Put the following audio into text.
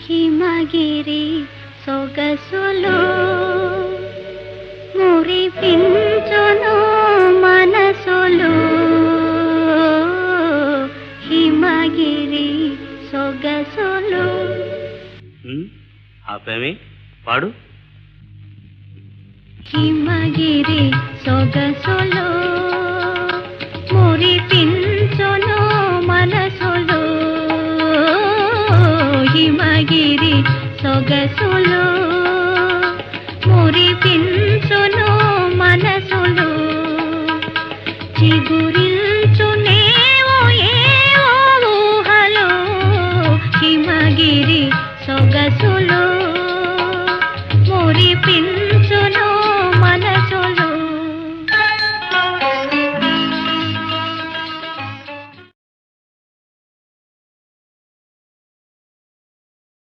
హిమగిరి సొగసులో మురిపించును మనసులో హిమగిరి సొగసులో. ఆపేమి పాడు. హిమగిరి సొగసులో మురిపించును మనసులో హిమగిరి సొగసులో మురిపించును మనసులో చిగురించునేవో ఏవో ఊహలో హిమగిరి సొగసులో.